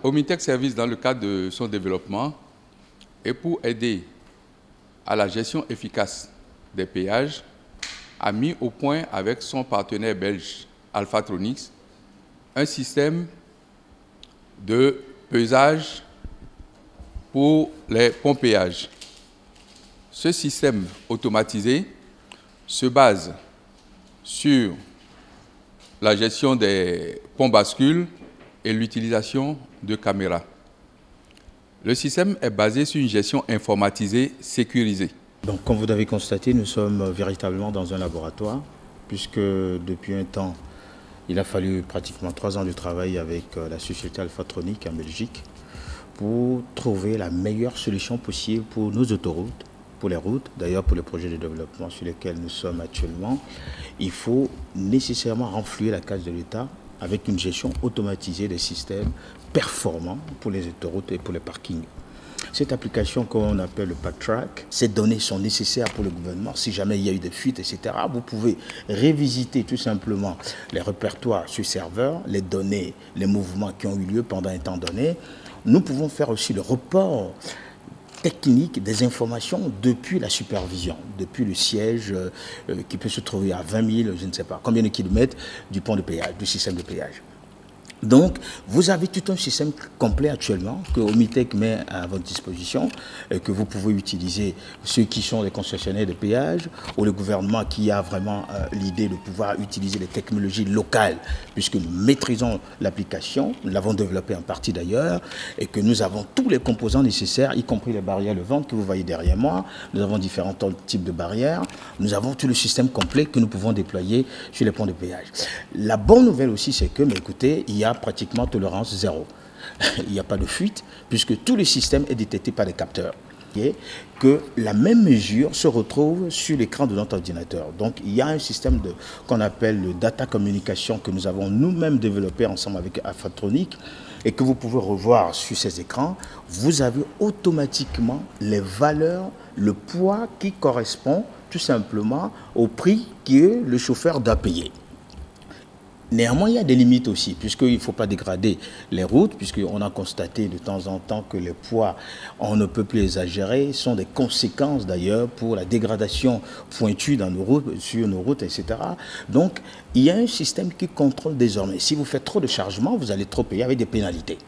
Omitech Service, dans le cadre de son développement, et pour aider à la gestion efficace des péages, a mis au point avec son partenaire belge Alphatronics un système de pesage pour les pompéages. Ce système automatisé se base sur la gestion des ponts bascules et l'utilisation de caméras. Le système est basé sur une gestion informatisée sécurisée. Donc, comme vous l'avez constaté, nous sommes véritablement dans un laboratoire, puisque depuis un temps, il a fallu pratiquement 3 ans de travail avec la société Alphatronics en Belgique pour trouver la meilleure solution possible pour nos autoroutes, pour les routes, d'ailleurs pour les projets de développement sur lesquels nous sommes actuellement. Il faut nécessairement renflouer la case de l'État avec une gestion automatisée des systèmes performants pour les autoroutes et pour les parkings. Cette application qu'on appelle le PackTrack, ces données sont nécessaires pour le gouvernement. Si jamais il y a eu des fuites, etc., vous pouvez révisiter tout simplement les répertoires sur serveur, les données, les mouvements qui ont eu lieu pendant un temps donné. Nous pouvons faire aussi le report technique des informations depuis la supervision, depuis le siège qui peut se trouver à 20 000, je ne sais pas combien de kilomètres du pont de péage, du système de péage. Donc, vous avez tout un système complet actuellement que Omitech met à votre disposition et que vous pouvez utiliser, ceux qui sont les concessionnaires de péage ou le gouvernement qui a vraiment l'idée de pouvoir utiliser les technologies locales puisque nous maîtrisons l'application, nous l'avons développée en partie d'ailleurs et que nous avons tous les composants nécessaires, y compris les barrières de vente que vous voyez derrière moi. Nous avons différents types de barrières. Nous avons tout le système complet que nous pouvons déployer sur les ponts de péage. La bonne nouvelle aussi, c'est que, mais écoutez, il y a pratiquement tolérance zéro. Il n'y a pas de fuite puisque tout le système est détecté par des capteurs. Et que la même mesure se retrouve sur l'écran de notre ordinateur. Donc il y a un système qu'on appelle le data communication que nous avons nous-mêmes développé ensemble avec Alphatronics et que vous pouvez revoir sur ces écrans. Vous avez automatiquement les valeurs, le poids qui correspond tout simplement au prix que le chauffeur doit payer. Néanmoins, il y a des limites aussi, puisqu'il ne faut pas dégrader les routes, puisqu'on a constaté de temps en temps que les poids, on ne peut plus exagérer, sont des conséquences d'ailleurs pour la dégradation pointue dans nos routes, sur nos routes, etc. Donc, il y a un système qui contrôle désormais. Si vous faites trop de chargements, vous allez trop payer avec des pénalités.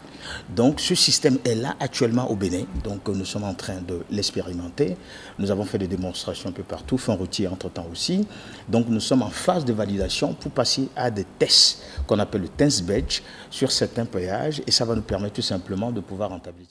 Donc, ce système est là actuellement au Bénin. Donc, nous sommes en train de l'expérimenter. Nous avons fait des démonstrations un peu partout, fait un routier entre-temps aussi. Donc, nous sommes en phase de validation pour passer à des tests qu'on appelle le test bench sur certains péages. Et ça va nous permettre tout simplement de pouvoir rentabiliser.